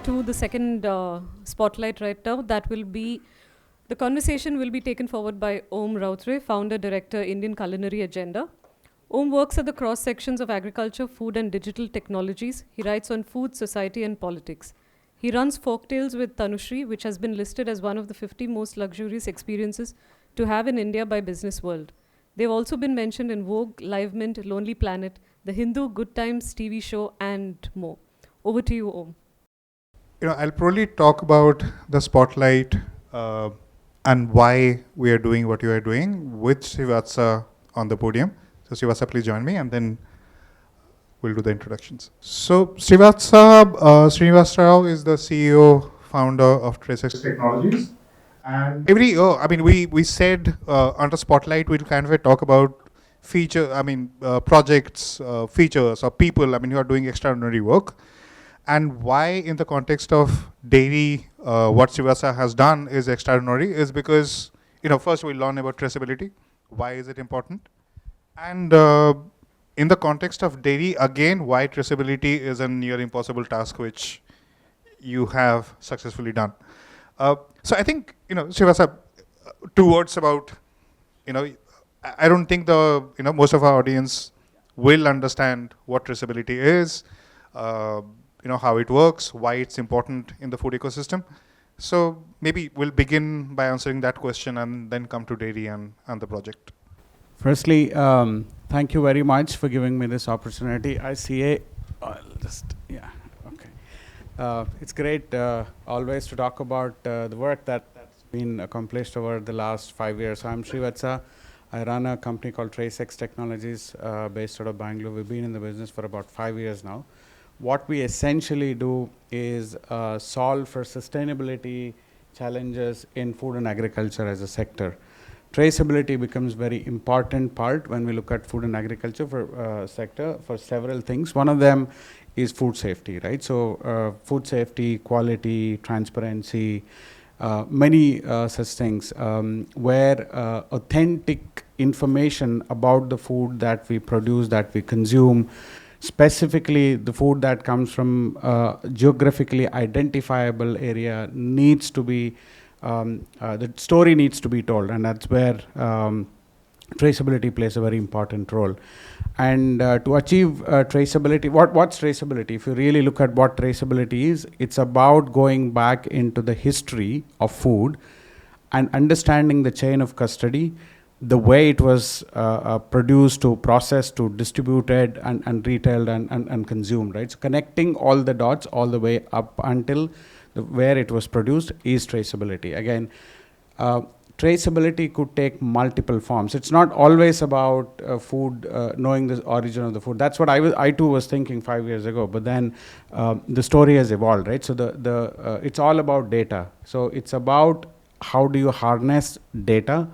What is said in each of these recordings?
to the second spotlight right now. The conversation will be taken forward by Om Rautre, founder, director, Indian Culinary Agenda. Om works at the cross sections of agriculture, food and digital technologies. He writes on food, society and politics. He runs Folktales with Tanushri, which has been listed as one of the 50 most luxurious experiences to have in India by Business World. They've also been mentioned in Vogue, Live Mint, Lonely Planet, The Hindu, Good Times TV show, and more. Over to you, Om. I'll probably talk about the spotlight and why we are doing what you are doing with Srivatsa on the podium. So Srivatsa, please join me, and then we'll do the introductions. So Srivatsa Srinivasarao is the CEO, founder of TraceX Technologies. And every year, we said under Spotlight, we'll kind of talk about projects, features, or people, who are doing extraordinary work. And why, in the context of dairy, what Srivatsa has done is extraordinary is because, first we'll learn about traceability. Why is it important? And in the context of dairy, again, why traceability is a near impossible task, which you have successfully done. So I think, Srivatsa, 2 words about, I don't think most of our audience will understand what traceability is, how it works, why it's important in the food ecosystem. So maybe we'll begin by answering that question and then come to dairy and the project. Firstly, thank you very much for giving me this opportunity. ICA, it's great always to talk about the work that's been accomplished over the last 5 years. I'm Srivatsa. I run a company called TraceX Technologies based out of Bangalore. We've been in the business for about 5 years now. What we essentially do is solve for sustainability challenges in food and agriculture as a sector. Traceability becomes very important part when we look at food and agriculture for sector for several things. One of them is food safety, right? So food safety, quality, transparency, many such things where authentic information about the food that we produce, that we consume, specifically the food that comes from geographically identifiable area needs to be, the story needs to be told, and that's where traceability plays a very important role. And to achieve traceability, what's traceability? If you really look at what traceability is, it's about going back into the history of food and understanding the chain of custody, the way it was produced to processed to distributed and retailed and consumed, right? So connecting all the dots all the way up until where it was produced is traceability. Again, traceability could take multiple forms. It's not always about food, knowing the origin of the food. That's what I too was thinking 5 years ago. But then the story has evolved, right? So it's all about data. So it's about how do you harness data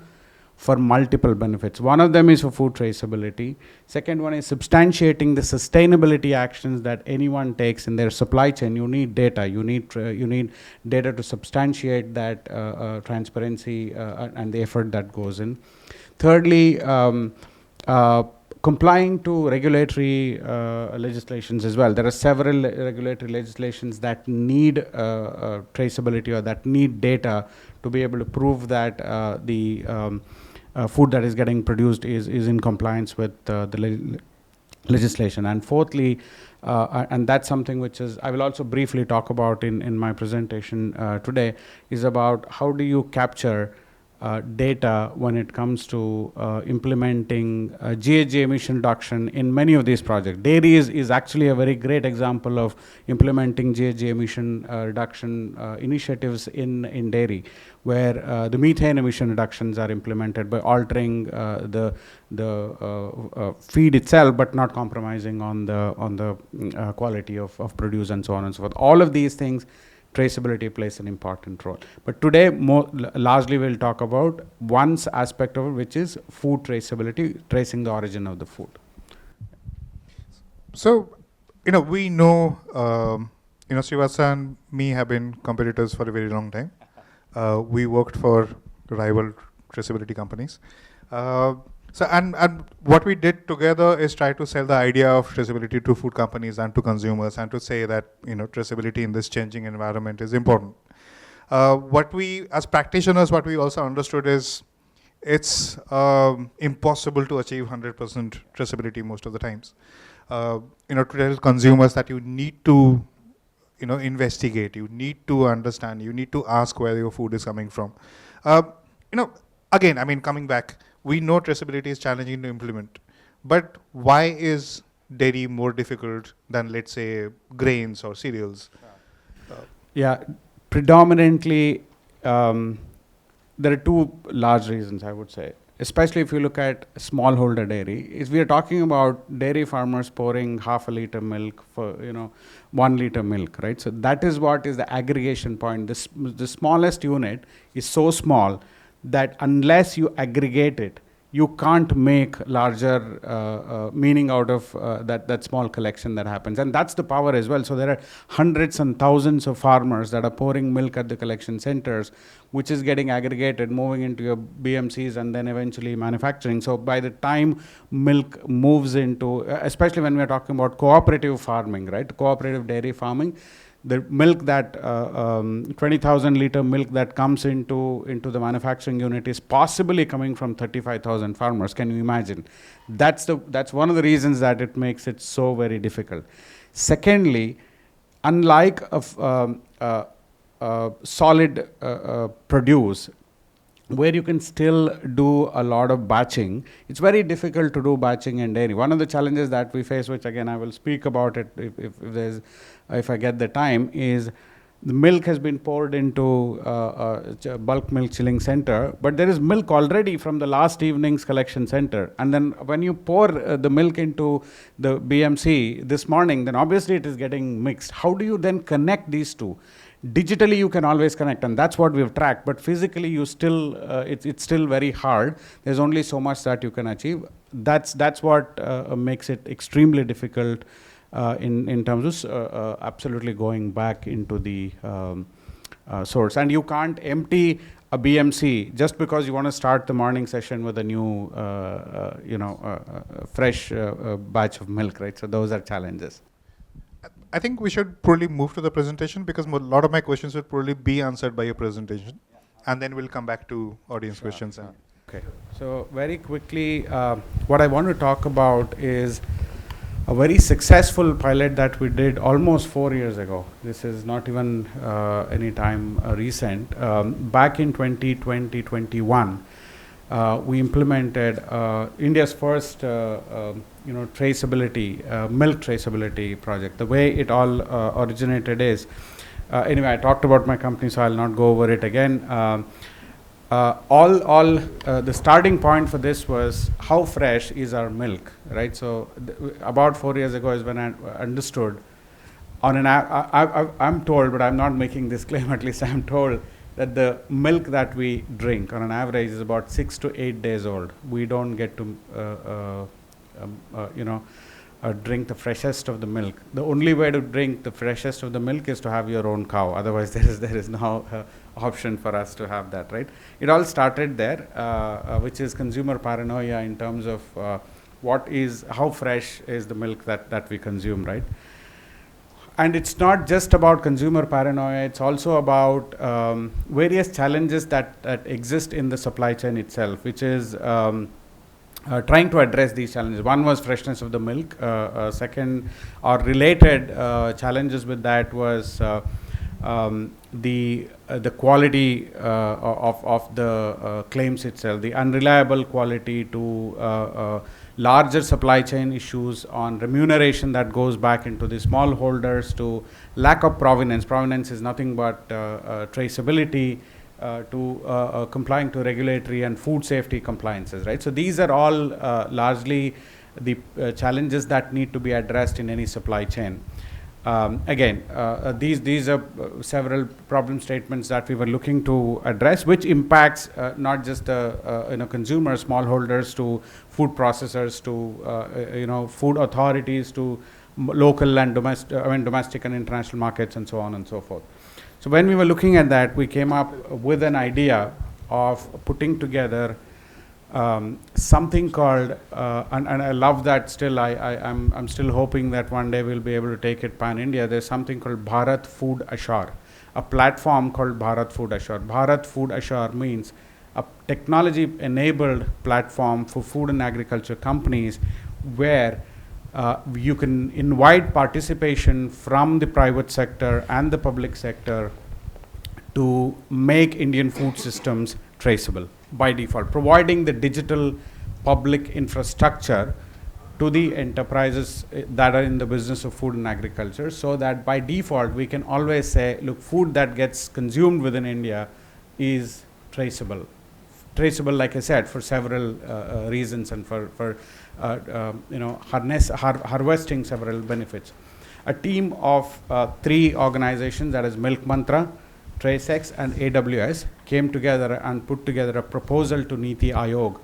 for multiple benefits. One of them is for food traceability. Second one is substantiating the sustainability actions that anyone takes in their supply chain. You need data. You need data to substantiate that transparency and the effort that goes in. Thirdly, complying to regulatory legislations as well. There are several regulatory legislations that need traceability or that need data to be able to prove that the food that is getting produced is in compliance with the legislation. And fourthly, and that's something which is I will also briefly talk about in my presentation today, is about how do you capture data when it comes to implementing GHG emission reduction in many of these projects. Dairy is actually a very great example of implementing GHG emission reduction initiatives in dairy, where the methane emission reductions are implemented by altering the feed itself, but not compromising on the quality of produce and so on and so forth. All of these things, traceability plays an important role. But today, largely we'll talk about one aspect of it, which is food traceability, tracing the origin of the food. So, we know, Srivatsa and me have been competitors for a very long time. We worked for rival traceability companies. So and what we did together is try to sell the idea of traceability to food companies and to consumers, and to say that traceability in this changing environment is important. What we, as practitioners, what we also understood is it's impossible to achieve 100% traceability most of the times. To tell consumers that you need to investigate, you need to understand, you need to ask where your food is coming from. Uh, Again, I mean, coming back, we know traceability is challenging to implement, but why is dairy more difficult than, let's say, grains or cereals? Yeah, predominantly, there are two large reasons, I would say. Especially if you look at smallholder dairy, if we are talking about dairy farmers pouring half a liter milk for 1 liter milk, right? So that is what is the aggregation point. The smallest unit is so small that unless you aggregate it, you can't make larger meaning out of that small collection that happens. And that's the power as well. So there are hundreds and thousands of farmers that are pouring milk at the collection centers, which is getting aggregated, moving into your BMCs, and then eventually manufacturing. So by the time milk moves into, especially when we're talking about cooperative farming, right? Cooperative dairy farming, the milk that 20,000 liter milk that comes into the manufacturing unit is possibly coming from 35,000 farmers. Can you imagine? That's one of the reasons that it makes it so very difficult. Secondly, unlike solid produce, where you can still do a lot of batching, it's very difficult to do batching in dairy. One of the challenges that we face, which again I will speak about it if I get the time, is the milk has been poured into a bulk milk chilling center, but there is milk already from the last evening's collection center. And then when you pour the milk into the BMC this morning, then obviously it is getting mixed. How do you then connect these two? Digitally you can always connect, and that's what we've tracked, but physically you still it's still very hard. There's only so much that you can achieve. That's what makes it extremely difficult in terms of absolutely going back into the source. And you can't empty a BMC just because you want to start the morning session with a new fresh batch of milk, right? So those are challenges. I think we should probably move to the presentation, because a lot of my questions will probably be answered by your presentation, and then we'll come back to audience questions. Okay. So very quickly, what I want to talk about is a very successful pilot that we did almost 4 years ago. This is not even any time recent. Back in 2020-21, we implemented India's first traceability, milk traceability project. The way it all originated is, anyway, I talked about my company, so I'll not go over it again. The starting point for this was how fresh is our milk, right? So about 4 years ago is when I understood. I'm told, but I'm not making this claim, at least I'm told, that the milk that we drink on an average is about 6 to 8 days old. We don't get to drink the freshest of the milk. The only way to drink the freshest of the milk is to have your own cow. Otherwise, there is no option for us to have that, right? It all started there, which is consumer paranoia in terms of how fresh is the milk that we consume, right? And it's not just about consumer paranoia, it's also about various challenges that exist in the supply chain itself, which is trying to address these challenges. One was freshness of the milk. Second, or related challenges with that was the quality of the claims itself, the unreliable quality, to larger supply chain issues on remuneration that goes back into the smallholders, to lack of provenance. Provenance is nothing but traceability, to complying to regulatory and food safety compliances, right? So these are all largely the challenges that need to be addressed in any supply chain. These are several problem statements that we were looking to address, which impacts not just consumers, smallholders, to food processors, to food authorities, to local and domestic and international markets, and so on and so forth. So when we were looking at that, we came up with an idea of putting together something called, and I love that still, I'm still hoping that one day we'll be able to take it pan-India. There's something called Bharat Food Ashar, a platform called Bharat Food Ashar. Bharat Food Ashar means a technology-enabled platform for food and agriculture companies where you can invite participation from the private sector and the public sector to make Indian food systems traceable by default, providing the digital public infrastructure to the enterprises that are in the business of food and agriculture, so that by default we can always say, look, food that gets consumed within India is traceable. Traceable, like I said, for several reasons and for harvesting several benefits. A team of 3 organizations, that is Milk Mantra, TraceX and AWS, came together and put together a proposal to Niti Aayog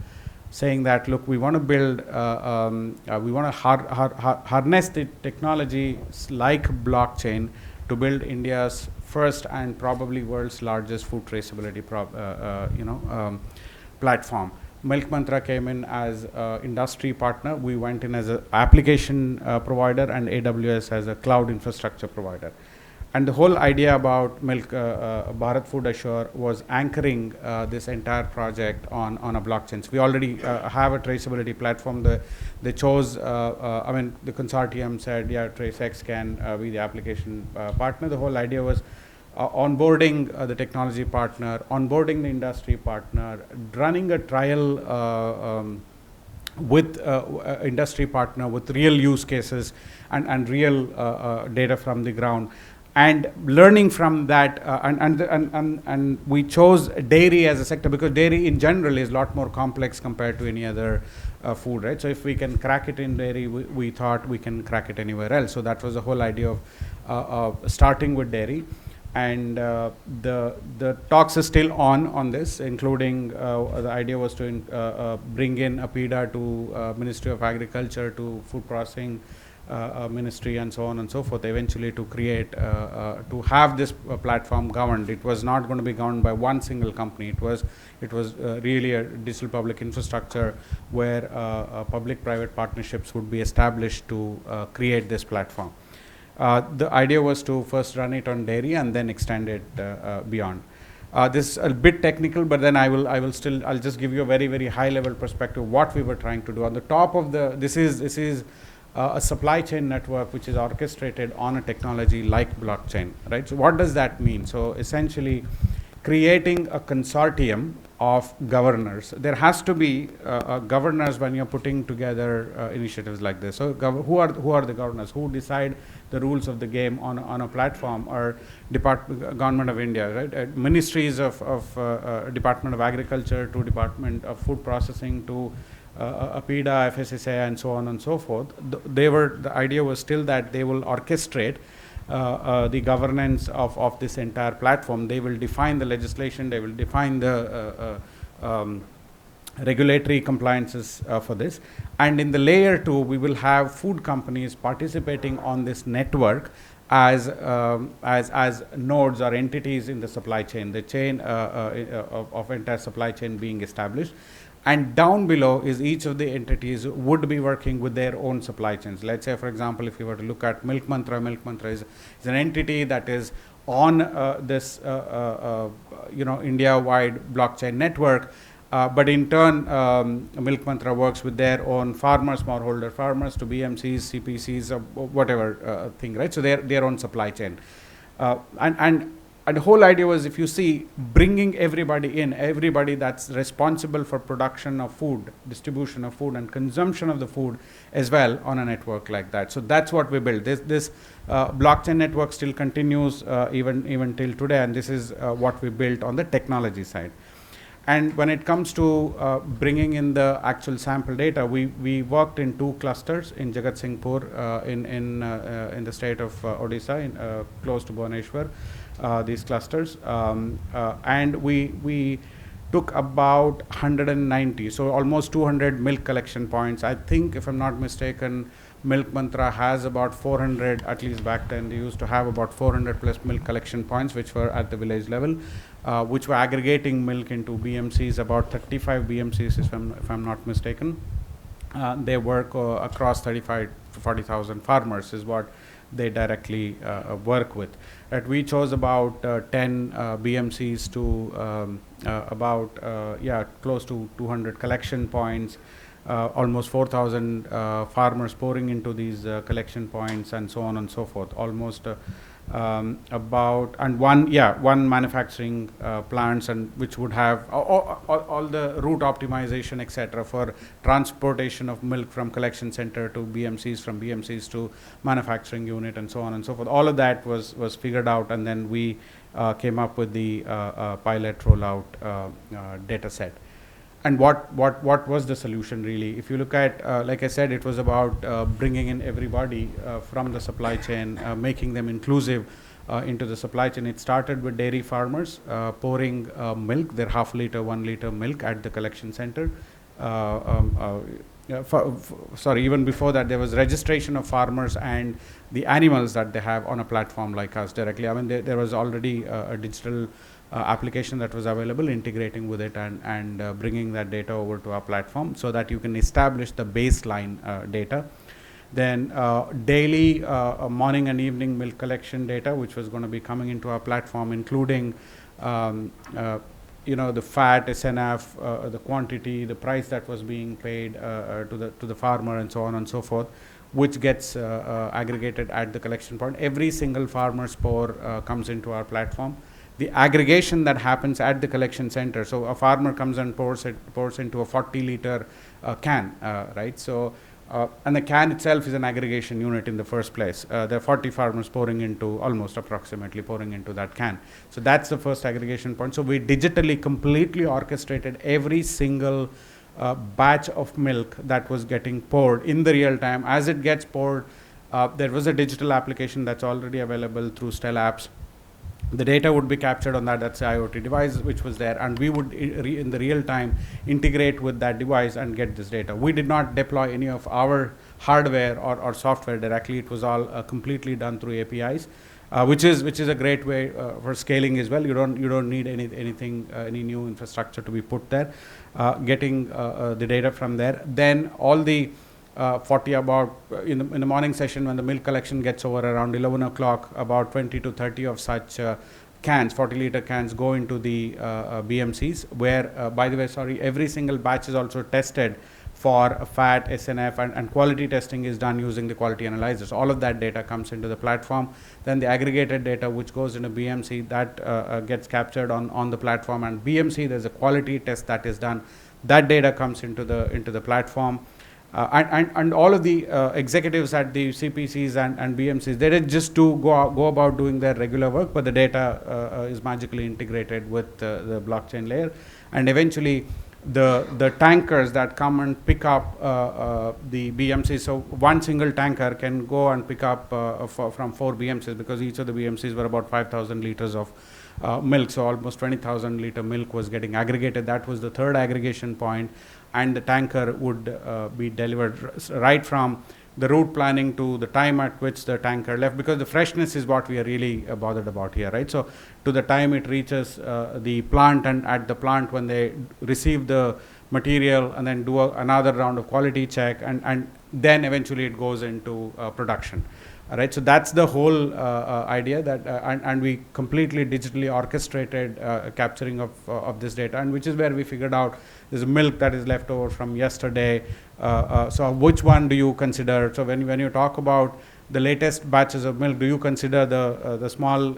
saying that, look, we want to build, we want to harness the technology like blockchain to build India's first and probably world's largest food traceability platform. Milk Mantra came in as industry partner. We went in as an application provider, and AWS as a cloud infrastructure provider. And the whole idea about Bharat Food Assure was anchoring this entire project on a blockchain. So we already have a traceability platform. They chose, the consortium said, yeah, TraceX can be the application partner. The whole idea was onboarding the technology partner, onboarding the industry partner, running a trial with industry partner with real use cases and real data from the ground, and learning from that. And we chose dairy as a sector because dairy in general is a lot more complex compared to any other food, right? So if we can crack it in dairy, we thought we can crack it anywhere else. So that was the whole idea of starting with dairy. And the talks are still on this, including the idea was to bring in APIDA to Ministry of Agriculture, to Food Processing Ministry, and so on and so forth, eventually to create, to have this platform governed. It was not going to be governed by one single company. It was really a digital public infrastructure where public-private partnerships would be established to create this platform. The idea was to first run it on dairy and then extend it beyond. This is a bit technical, but then I'll just give you a very, very high level perspective of what we were trying to do. On the top of this is a supply chain network which is orchestrated on a technology like blockchain, right? So what does that mean? So essentially creating a consortium of governors. There has to be governors when you're putting together initiatives like this. So who are the governors? Who decide the rules of the game on a platform? Or Government of India, right? Ministries of Department of Agriculture to Department of Food Processing to APIDA, FSSAI, and so on and so forth. The idea was still that they will orchestrate the governance of this entire platform. They will define the legislation, they will define the regulatory compliances for this. And in the layer 2, we will have food companies participating on this network as nodes or entities in the supply chain, the chain of entire supply chain being established. And down below is each of the entities would be working with their own supply chains. Let's say, for example, if you were to look at Milk Mantra is an entity that is on this India-wide blockchain network. But in turn, Milk Mantra works with their own farmers, smallholder farmers, to BMCs, CPCs, or whatever thing, right? So their own supply chain. And the whole idea was, if you see, bringing everybody that's responsible for production of food, distribution of food, and consumption of the food as well on a network like that. So that's what we built. This blockchain network still continues even till today, and this is what we built on the technology side. And when it comes to bringing in the actual sample data, we worked in 2 clusters in Jagatsinghpur in the state of Odisha, close to Bhubaneswar. These clusters, and we took about 190, so almost 200 milk collection points. I think, if I'm not mistaken, Milk Mantra has about 400, at least back then they used to have about 400 plus milk collection points, which were at the village level, which were aggregating milk into BMCs, about 35 BMCs, if I'm not mistaken. They work across 35 to 40,000 farmers is what they directly work with. Right, we chose about 10 BMCs to close to 200 collection points, almost 4,000 farmers pouring into these collection points, and so on and so forth. Almost one manufacturing plants, and which would have all the route optimization, etc., for transportation of milk from collection center to BMCs, from BMCs to manufacturing unit, and so on and so forth. All of that was figured out, and then we came up with the pilot rollout data set. And what was the solution really? If you look at, like I said, it was about bringing in everybody from the supply chain, making them inclusive into the supply chain. It started with dairy farmers pouring milk, their half liter, 1 liter milk at the collection center. Even before that, there was registration of farmers and the animals that they have on a platform like us directly. I mean, there was already a digital application that was available, integrating with it and bringing that data over to our platform so that you can establish the baseline data. Then daily morning and evening milk collection data, which was going to be coming into our platform, including the fat, SNF, the quantity, the price that was being paid to the farmer, and so on and so forth, which gets aggregated at the collection point. Every single farmer's pour comes into our platform. The aggregation that happens at the collection center, so a farmer comes and pours into a 40-liter can, right? So, and the can itself is an aggregation unit in the first place. There are 40 farmers approximately pouring into that can. So that's the first aggregation point. So we digitally completely orchestrated every single batch of milk that was getting poured in the real time. As it gets poured, there was a digital application that's already available through Stell apps. The data would be captured on that's the IoT device which was there, and we would in the real time integrate with that device and get this data. We did not deploy any of our hardware or software directly. It was all completely done through APIs, which is a great way for scaling as well. You don't need any new infrastructure to be put there. Getting the data from there, then all the 40 about in the morning session, when the milk collection gets over around 11 o'clock, about 20 to 30 of such cans, 40-liter cans, go into the BMCs, where, by the way, every single batch is also tested for fat, SNF, and quality testing is done using the quality analyzers. All of that data comes into the platform. Then the aggregated data, which goes into BMC, that gets captured on the platform. And BMC, there's a quality test that is done. That data comes into the platform. And all of the executives at the CPCs and BMCs, they didn't just go about doing their regular work, but the data is magically integrated with the blockchain layer. And eventually, the tankers that come and pick up the BMCs, so one single tanker can go and pick up from 4 BMCs, because each of the BMCs were about 5,000 liters of milk, so almost 20,000 liter milk was getting aggregated. That was the third aggregation point. And the tanker would be delivered right from the route planning to the time at which the tanker left, because the freshness is what we are really bothered about here, right? So to the time it reaches the plant, and at the plant when they receive the material and then do another round of quality check, and then eventually it goes into production. All right, so that's the whole idea, that and we completely digitally orchestrated capturing of this data, and which is where we figured out there's milk that is left over from yesterday. So which one do you consider? So when you talk about the latest batches of milk, do you consider the small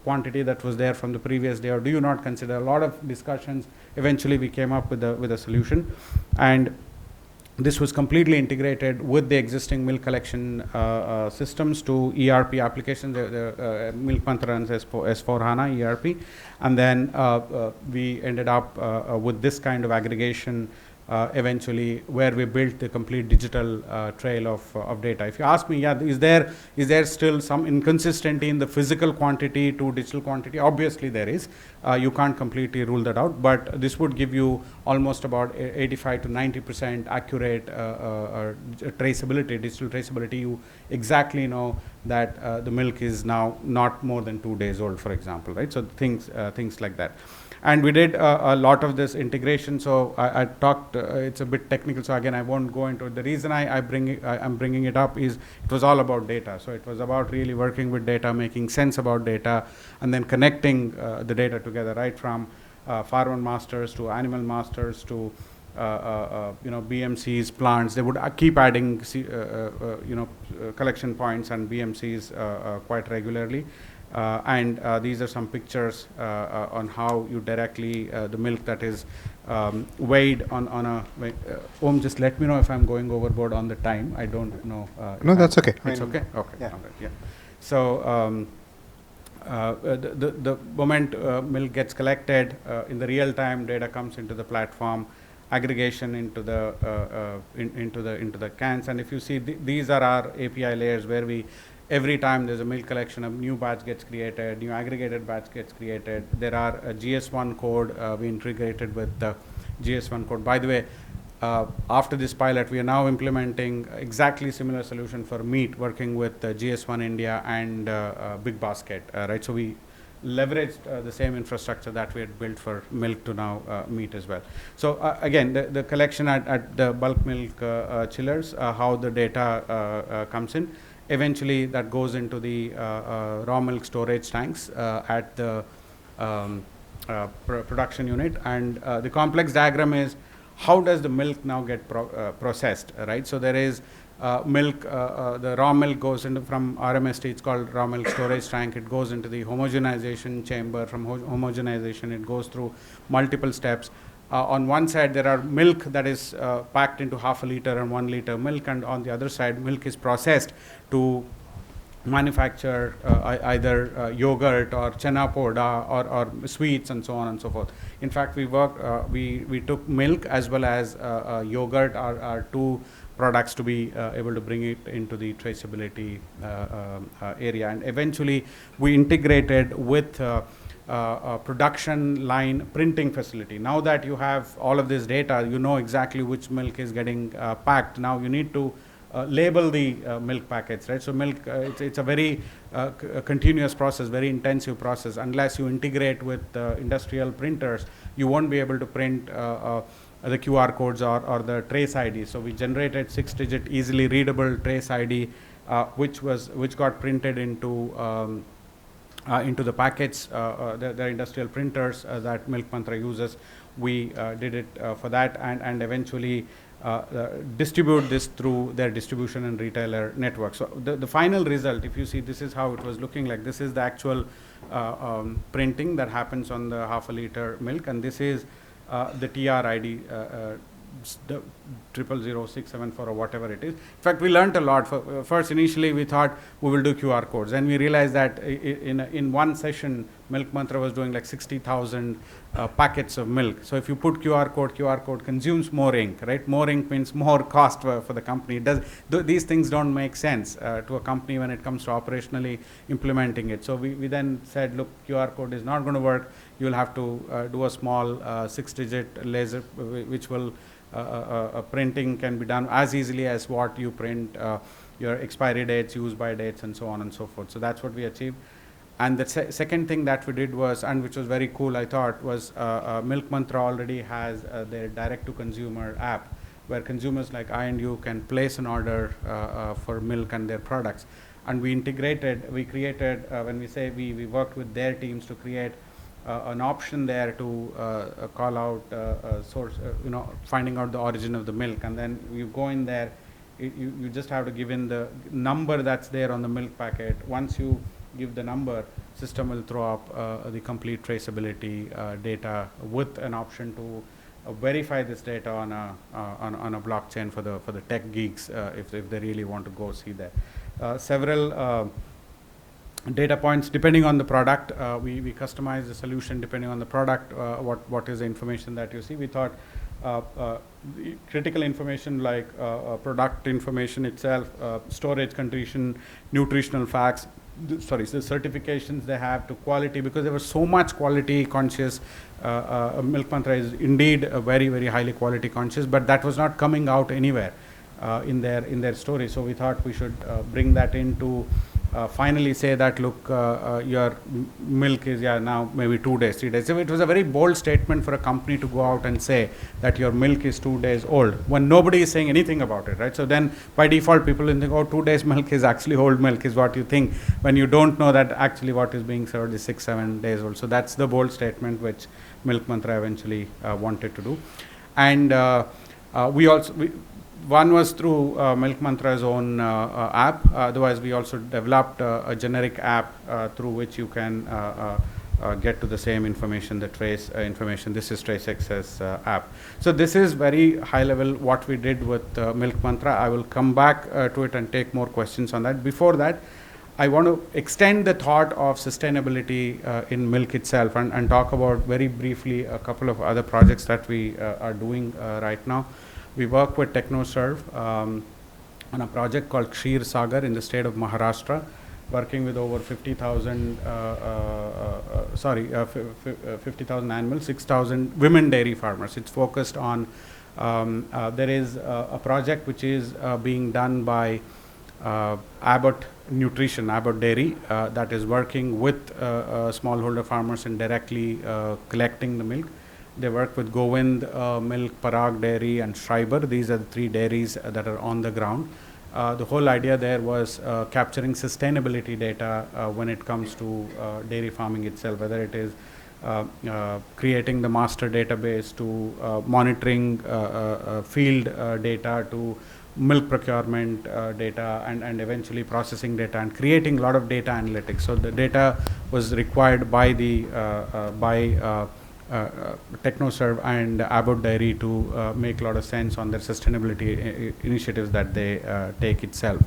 quantity that was there from the previous day, or do you not consider? A lot of discussions. Eventually, we came up with a solution, and this was completely integrated with the existing milk collection systems to ERP applications. The Milk Mantra runs S4 HANA ERP, and then we ended up with this kind of aggregation eventually, where we built the complete digital trail of data. If you ask me, yeah, is there still some inconsistency in the physical quantity to digital quantity? Obviously there is. You can't completely rule that out, but this would give you almost about 85 to 90% accurate traceability, digital traceability. You exactly know that the milk is now not more than 2 days old, for example, right? So things like that. And we did a lot of this integration. So I talked, it's a bit technical, so again, I won't go into it. The reason I'm bringing it up is it was all about data. So it was about really working with data, making sense about data, and then connecting the data together, right from farmer masters to animal masters to BMCs, plants. They would keep adding collection points and BMCs quite regularly. And these are some pictures on how you directly, the milk that is weighed on a, Om, just let me know if I'm going overboard on the time. I don't know. No, that's okay. It's okay? Okay. Yeah. All right, yeah. So the moment milk gets collected, in the real time data comes into the platform, aggregation into the cans. And if you see, these are our API layers where every time there's a milk collection, a new batch gets created, new aggregated batch gets created. There are a GS1 code, we integrated with the GS1 code. By the way, after this pilot, we are now implementing exactly similar solution for meat, working with GS1 India and Big Basket, right? So we leveraged the same infrastructure that we had built for milk to now meat as well. So again, the collection at the bulk milk chillers, how the data comes in. Eventually, that goes into the raw milk storage tanks at the production unit. And the complex diagram is how does the milk now get processed, right? So there is milk, the raw milk goes into, from RMST, it's called raw milk storage tank. It goes into the homogenization chamber. From homogenization, it goes through multiple steps. On one side, there are milk that is packed into 0.5 liter and 1 liter milk, and on the other side, milk is processed to manufacture either yogurt or chana poda or sweets and so on and so forth. In fact, we took milk as well as yogurt, are two products to be able to bring it into the traceability area. And eventually, we integrated with a production line printing facility. Now that you have all of this data, you know exactly which milk is getting packed. Now you need to label the milk packets, right? So milk, it's a very continuous process, very intensive process. Unless you integrate with industrial printers, you won't be able to print the QR codes or the trace ID. So we generated 6-digit easily readable trace ID, which got printed into the packets, the industrial printers that Milk Mantra uses. We did it for that, and eventually distribute this through their distribution and retailer network. So the final result, if you see, this is how it was looking like. This is the actual printing that happens on the 0.5 liter milk, and this is the TR ID, 000674 or whatever it is. In fact, we learned a lot. First, initially, we thought we will do QR codes, and we realized that in one session, Milk Mantra was doing like 60,000 packets of milk. So if you put QR code consumes more ink, right? More ink means more cost for the company. These things don't make sense to a company when it comes to operationally implementing it. So we then said, look, QR code is not going to work. You'll have to do a small 6-digit laser, which will printing can be done as easily as what you print your expiry dates, use by dates, and so on and so forth. So that's what we achieved. And the second thing that we did was, and which was very cool, I thought, was Milk Mantra already has their direct-to-consumer app, where consumers like I and you can place an order for milk and their products. And we created, when we say we worked with their teams to create an option there to call out source, finding out the origin of the milk. And then you go in there, you just have to give in the number that's there on the milk packet. Once you give the number, system will throw up the complete traceability data with an option to verify this data on a blockchain for the tech geeks if they really want to go see that. Several data points depending on the product. We customize the solution depending on the product. What is the information that you see? We thought the critical information like product information itself, storage condition, nutritional facts, the certifications they have to quality, because there was so much quality conscious. Milk Mantra is indeed a very, very highly quality conscious, but that was not coming out anywhere in their story. So we thought we should bring that in to finally say that, look, your milk is now maybe 2 days, 3 days. So it was a very bold statement for a company to go out and say that your milk is 2 days old when nobody is saying anything about it, right? So then by default people will think, oh, 2 days milk is actually old milk, is what you think, when you don't know that actually what is being served is 6-7 days old. So that's the bold statement which Milk Mantra eventually wanted to do. And one was through Milk Mantra's own app. Otherwise, we also developed a generic app through which you can get to the same information, the trace information. This is TraceX's app. So this is very high level what we did with Milk Mantra. I will come back to it and take more questions on that. Before that, I want to extend the thought of sustainability in milk itself and talk about very briefly a couple of other projects that we are doing right now. We work with TechnoServe on a project called Kshir Sagar in the state of Maharashtra, working with over 50,000 animals, 6,000 women dairy farmers. It's focused on, there is a project which is being done by Abbott Nutrition, Abbott Dairy, that is working with smallholder farmers and directly collecting the milk. They work with Govind Milk, Parag Dairy, and Schreiber. These are the 3 dairies that are on the ground. The whole idea there was capturing sustainability data when it comes to dairy farming itself, whether it is creating the master database to monitoring field data to milk procurement data and eventually processing data and creating a lot of data analytics. So the data was required by the TechnoServe and Abbott Dairy to make a lot of sense on their sustainability initiatives that they take itself,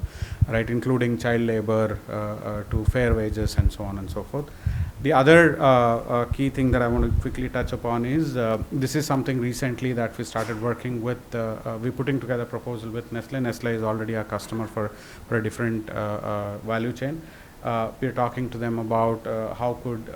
right, including child labor to fair wages and so on and so forth. The other key thing that I want to quickly touch upon is this is something recently that we started working with. We're putting together a proposal with Nestle. Nestle is already a customer for a different value chain. We're talking to them about how could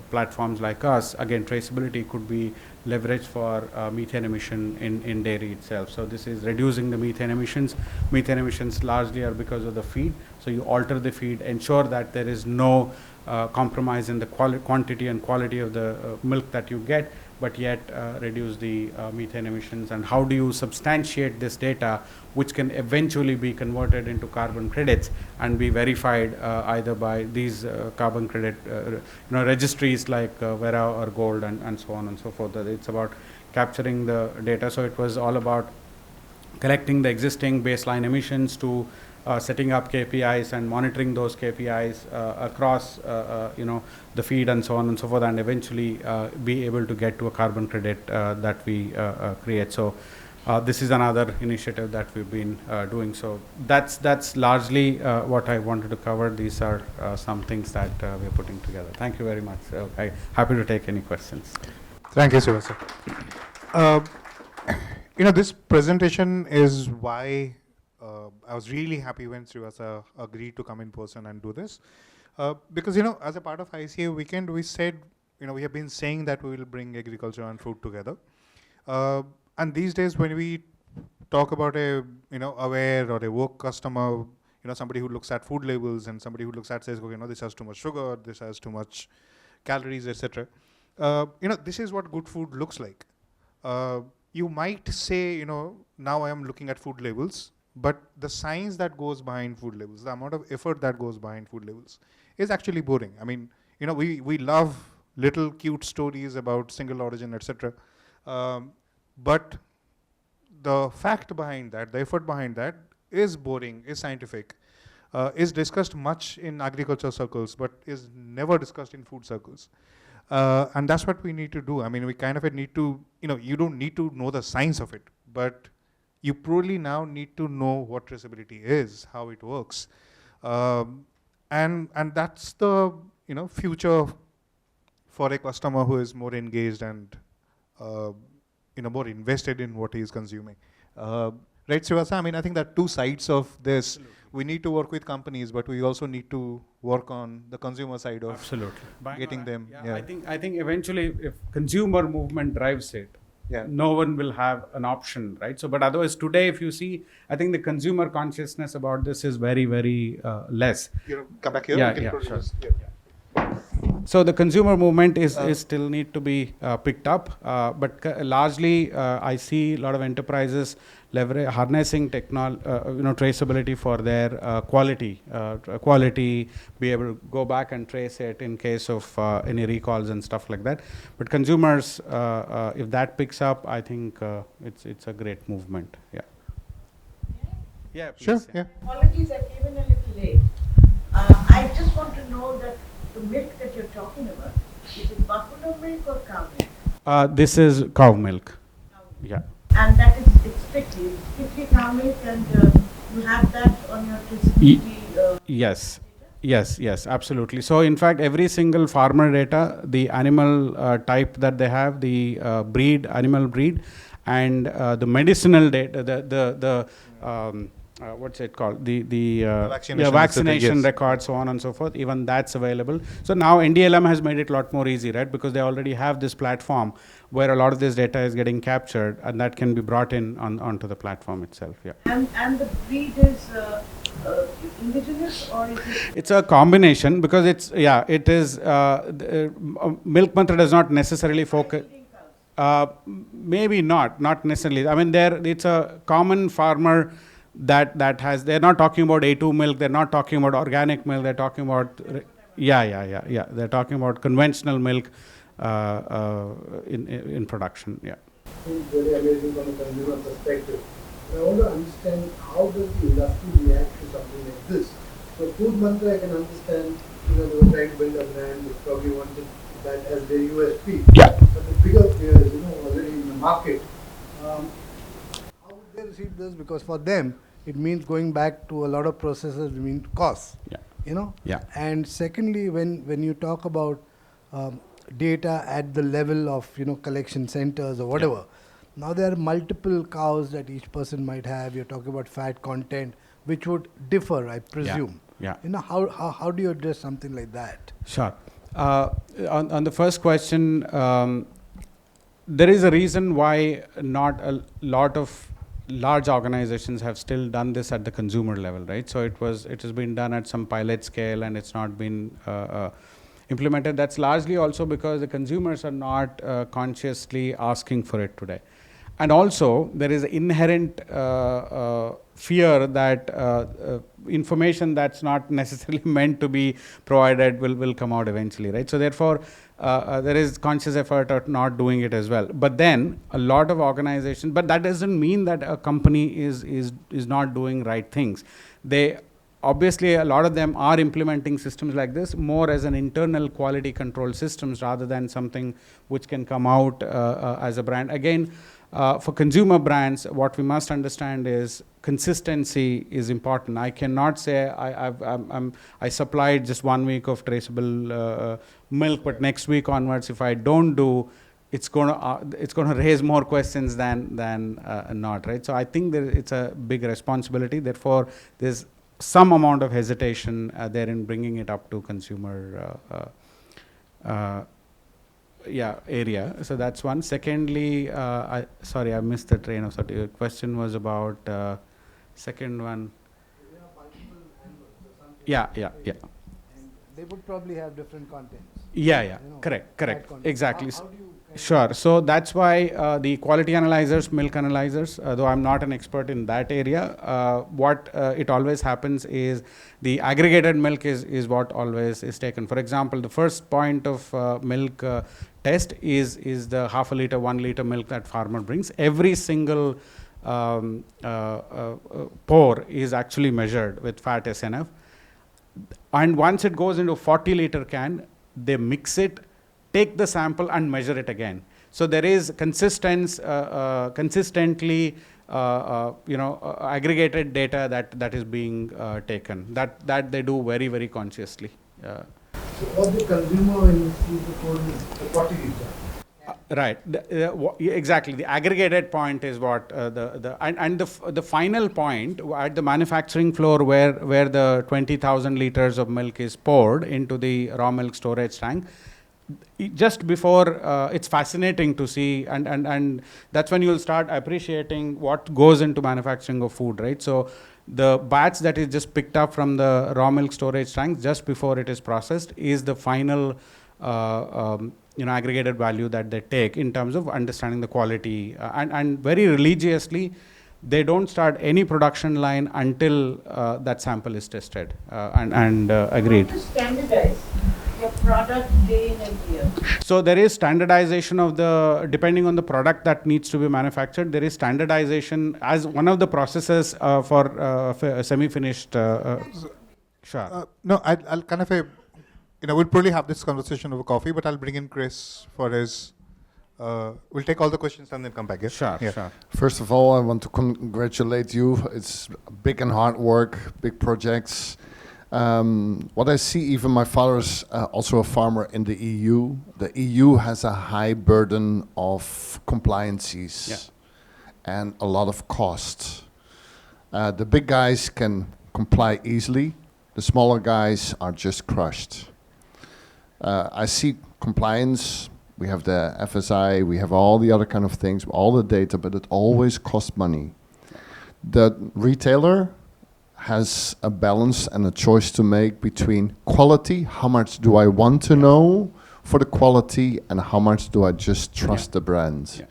platforms like us, again, traceability could be leveraged for methane emission in dairy itself. So this is reducing the methane emissions. Methane emissions largely are because of the feed. So you alter the feed, ensure that there is no compromise in the quantity and quality of the milk that you get, but yet reduce the methane emissions. And how do you substantiate this data, which can eventually be converted into carbon credits and be verified either by these carbon credit registries like Vera or Gold and so on and so forth. It's about capturing the data. So it was all about collecting the existing baseline emissions to setting up KPIs and monitoring those KPIs across the feed and so on and so forth, and eventually be able to get to a carbon credit that we create. So this is another initiative that we've been doing. So that's largely what I wanted to cover. These are some things that we're putting together. Thank you very much. I'm happy to take any questions. Thank you, Srivatsa. This presentation is why I was really happy when Srivatsa agreed to come in person and do this. Because, as a part of ICA Weekend, we said, we have been saying that we will bring agriculture and food together. And these days, when we talk about a, aware or a woke customer, somebody who looks at food labels and somebody who looks at says, okay, this has too much sugar, this has too much calories, etc. This is what good food looks like. You might say, now I am looking at food labels, but the science that goes behind food labels, the amount of effort that goes behind food labels is actually boring. I mean, we love little cute stories about single origin, etc. But the fact behind that, the effort behind that is boring, is scientific, is discussed much in agriculture circles, but is never discussed in food circles. And that's what we need to do. I mean, we kind of need to, you don't need to know the science of it, but you probably now need to know what traceability is, how it works. And that's the future for a customer who is more engaged and more invested in what he is consuming. Right, Srivasa? I mean, I think there are two sides of this. Absolutely. We need to work with companies, but we also need to work on the consumer side of Absolutely. getting them. Yeah, I think eventually if consumer movement drives it, Yeah. no one will have an option, right? So, but otherwise today, if you see, I think the consumer consciousness about this is very, very less. Come back here. Yeah, we can yeah, produce sure. this. Yeah. So the consumer movement is still need to be picked up, but largely I see a lot of enterprises harnessing traceability for their quality, be able to go back and trace it in case of any recalls and stuff like that. But consumers, if that picks up, I think it's a great movement. Yeah. Yeah. Sure. Please, Yeah. Apologies, I came in a little late. I just want to know that the milk that you're talking about, is it buffalo milk or cow milk? This is cow milk. Cow milk. Yeah. And that is it's strictly cow milk, and you have that on your traceability. Yes. Yes, absolutely. So, in fact, every single farmer data, the animal type that they have, the animal breed, and the medicinal data, the what's it called? The vaccination yes. record, so on and so forth. Even that's available. So now NDLM has made it a lot more easy, right? Because they already have this platform where a lot of this data is getting captured, and that can be brought in onto the platform itself. Yeah. And the breed is indigenous, or is it? It's a combination because it is milk mantra does not necessarily focus. Maybe not necessarily. I mean, it's a common farmer that has. They're not talking about A2 milk. They're not talking about organic milk. They're talking about They're talking about conventional milk in production. Yeah. It's very amazing from a consumer perspective. I want to understand how does the industry react to something like this. So food mantra I can understand, they were trying to build a brand, they probably wanted that as their USP. Yeah. But the bigger players, already in the market, how would they receive this? Because for them, it means going back to a lot of processes, it means costs. Yeah. Yeah. And secondly, when you talk about data at the level of collection centers or whatever, now there are multiple cows that each person might have. You're talking about fat content, which would differ, I presume. Yeah. How do you address something like that? Sure. On the first question, there is a reason why not a lot of large organizations have still done this at the consumer level, right? So it has been done at some pilot scale, and it's not been implemented. That's largely also because the consumers are not consciously asking for it today. And also, there is inherent fear that information that's not necessarily meant to be provided will come out eventually, right? So therefore, there is conscious effort at not doing it as well. But then, a lot of organizations, but that doesn't mean that a company is not doing right things. Obviously, a lot of them are implementing systems like this more as an internal quality control systems rather than something which can come out as a brand. Again, for consumer brands, what we must understand is consistency is important. I cannot say I supplied just 1 week of traceable milk, but next week onwards, if I don't do, it's going to raise more questions than not, right? So I think it's a big responsibility. Therefore, there's some amount of hesitation there in bringing it up to consumer area. So that's one. Secondly, I missed the train of thought. Your question was about second one. Yeah. And they would probably have different contents. Yeah. Correct. Content. Exactly. How do you Sure. So that's why the quality analyzers, milk analyzers, though I'm not an expert in that area, what it always happens is the aggregated milk is what always is taken. For example, the first point of milk test is the half a liter, 1 liter milk that farmer brings. Every single pour is actually measured with fat SNF. And once it goes into 40 liter can, they mix it, take the sample and measure it again. So there is consistently aggregated data that is being taken. That they do very, very consciously. So what the consumer when you see the code is the 40 liter. Right. Exactly. The aggregated point is what the final point at the manufacturing floor where the 20,000 liters of milk is poured into the raw milk storage tank. Just before, it's fascinating to see, and that's when you'll start appreciating what goes into manufacturing of food, right? So the batch that is just picked up from the raw milk storage tank just before it is processed is the final aggregated value that they take in terms of understanding the quality, and very religiously they don't start any production line until that sample is tested and agreed. How to standardize your product day in and year? So there is standardization of depending on the product that needs to be manufactured, there is standardization as one of the processes for semi-finished. Sure. No, I'll kind of we'll probably have this conversation over coffee, but I'll bring in Chris for his. We'll take all the questions and then come back. Yeah? Sure, Yeah. sure. First of all, I want to congratulate you. It's big and hard work, big projects. What I see, even my father is also a farmer in the EU. The EU has a high burden of compliances and a lot of costs. The big guys can comply easily. The smaller guys are just crushed. I see compliance. We have the FSI, we have all the other kind of things, all the data, but it always costs money. The retailer has a balance and a choice to make between quality, how much do I want to know for the quality, and how much do I just trust the brand.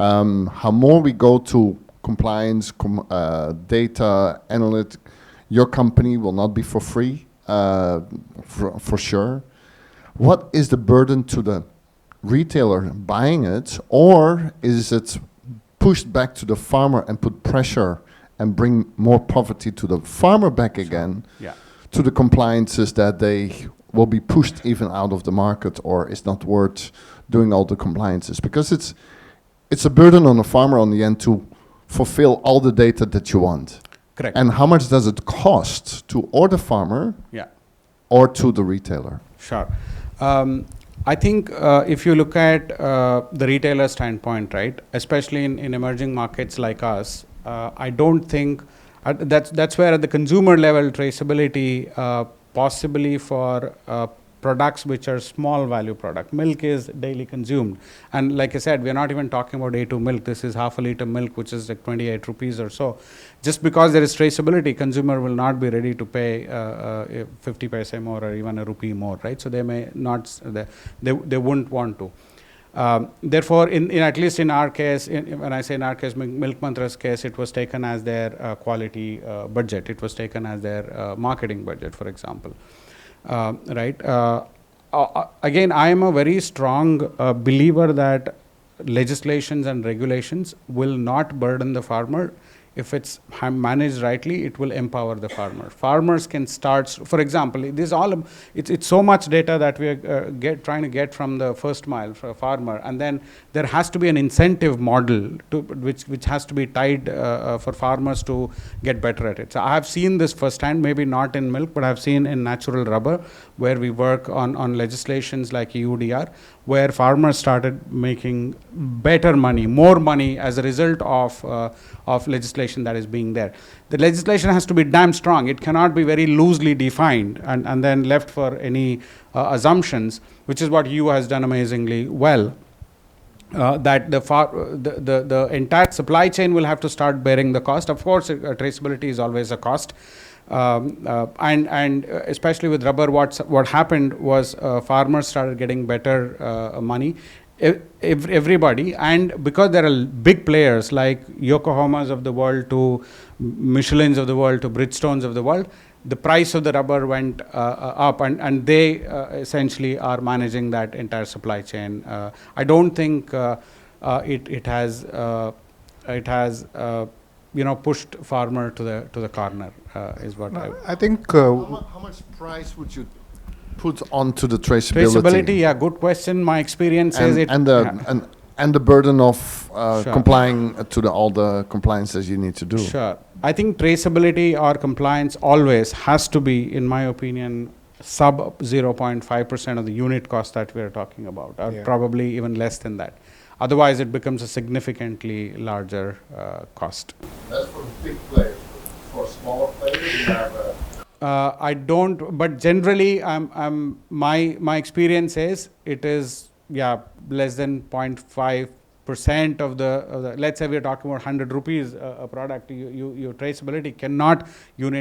How more we go to compliance, data, analytics, your company will not be for free, for sure. What is the burden to the retailer buying it, or is it pushed back to the farmer and put pressure and bring more poverty to the farmer back again, to the compliances that they will be pushed even out of the market, or it's not worth doing all the compliances? Because it's a burden on the farmer on the end to fulfill all the data that you want. Correct. And how much does it cost to or the farmer or to the retailer? Sure. I think if you look at the retailer standpoint, right, especially in emerging markets like us, I don't think that's where at the consumer level traceability possibly for products which are small value product. Milk is daily consumed, and like I said, we're not even talking about A2 milk. This is half a liter milk, which is like 28 rupees or so. Just because there is traceability, consumer will not be ready to pay 50 paise more or even a rupee more, right? So they may not, they wouldn't want to. Therefore, in at least in our case, when I say in our case, Milk Mantra's case, it was taken as their quality budget. It was taken as their marketing budget, for example. Right. Again, I am a very strong believer that legislations and regulations will not burden the farmer. If it's managed rightly, it will empower the farmer. Farmers can start, for example, it's so much data that we are trying to get from the first mile for a farmer, and then there has to be an incentive model which has to be tied for farmers to get better at it. So I have seen this firsthand, maybe not in milk, but I've seen in natural rubber, where we work on legislations like EUDR, where farmers started making better money, more money as a result of legislation that is being there. The legislation has to be damn strong. It cannot be very loosely defined and then left for any assumptions, which is what EU has done amazingly well. That the entire supply chain will have to start bearing the cost. Of course, traceability is always a cost. And especially with rubber, what happened was farmers started getting better money. Everybody, and because there are big players like Yokohamas of the world to Michelins of the world to Bridgestones of the world, the price of the rubber went up, and they essentially are managing that entire supply chain. I don't think it has pushed farmer to the corner, is what I think. How much price would you put onto the traceability? Traceability, yeah, good question. My experience is it and the burden of complying to all the compliances you need to do. Sure. I think traceability or compliance always has to be, in my opinion, sub 0.5% of the unit cost that we are talking about, or Yeah. probably even less than that. Otherwise, it becomes a significantly larger cost. That's for big players. For smaller players, you have I don't, but generally, my experience is it is less than 0.5% of the. Let's say we are talking about 100 rupees a product. Your traceability cannot even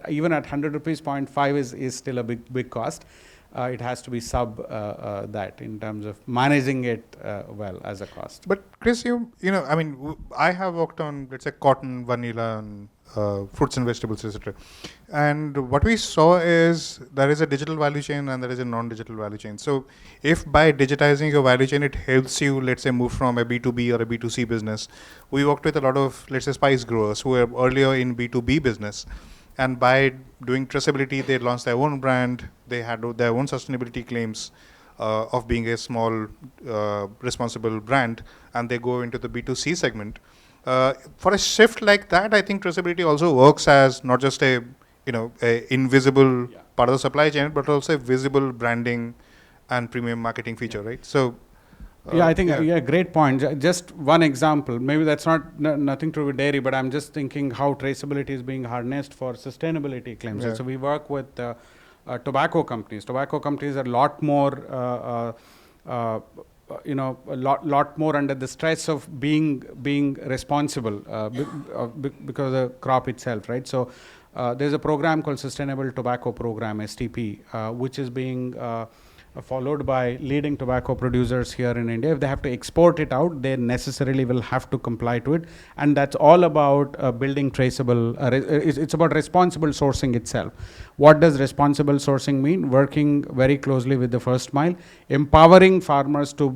even at 100 rupees, 0.5 is still a big cost. It has to be sub that in terms of managing it well as a cost. But Chris, I mean, I have worked on, let's say, cotton, vanilla, and fruits and vegetables, etc. And what we saw is there is a digital value chain and there is a non-digital value chain. So if by digitizing your value chain, it helps you, let's say, move from a B2B or a B2C business. We worked with a lot of, let's say, spice growers who were earlier in B2B business. And by doing traceability, they launched their own brand. They had their own sustainability claims of being a small, responsible brand, and they go into the B2C segment. For a shift like that, I think traceability also works as not just a invisible part of the supply chain, but also a visible branding and premium marketing feature, right? So. I think great point. Just one example. Maybe that's nothing to do with dairy, but I'm just thinking how traceability is being harnessed for sustainability claims. Yeah. So we work with tobacco companies. Tobacco companies are a lot more. A lot more under the stress of being responsible because of the crop itself, right? So there's a program called Sustainable Tobacco Program, STP, which is being followed by leading tobacco producers here in India. If they have to export it out, they necessarily will have to comply to it. And that's all about building traceable, it's about responsible sourcing itself. What does responsible sourcing mean? Working very closely with the first mile, empowering farmers to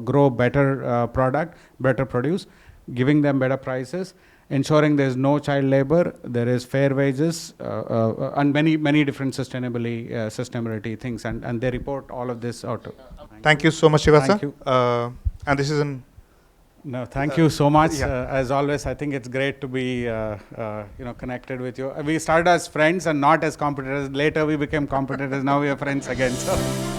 grow better product, better produce, giving them better prices, ensuring there is no child labor, there is fair wages, and many different sustainability things, and they report all of this out. Thank you so much, Srivatsa. Thank you. And this is an. No, thank you so much. Yeah. As always, I think it's great to be connected with you. We started as friends and not as competitors. Later, we became competitors. Now we are friends again. So.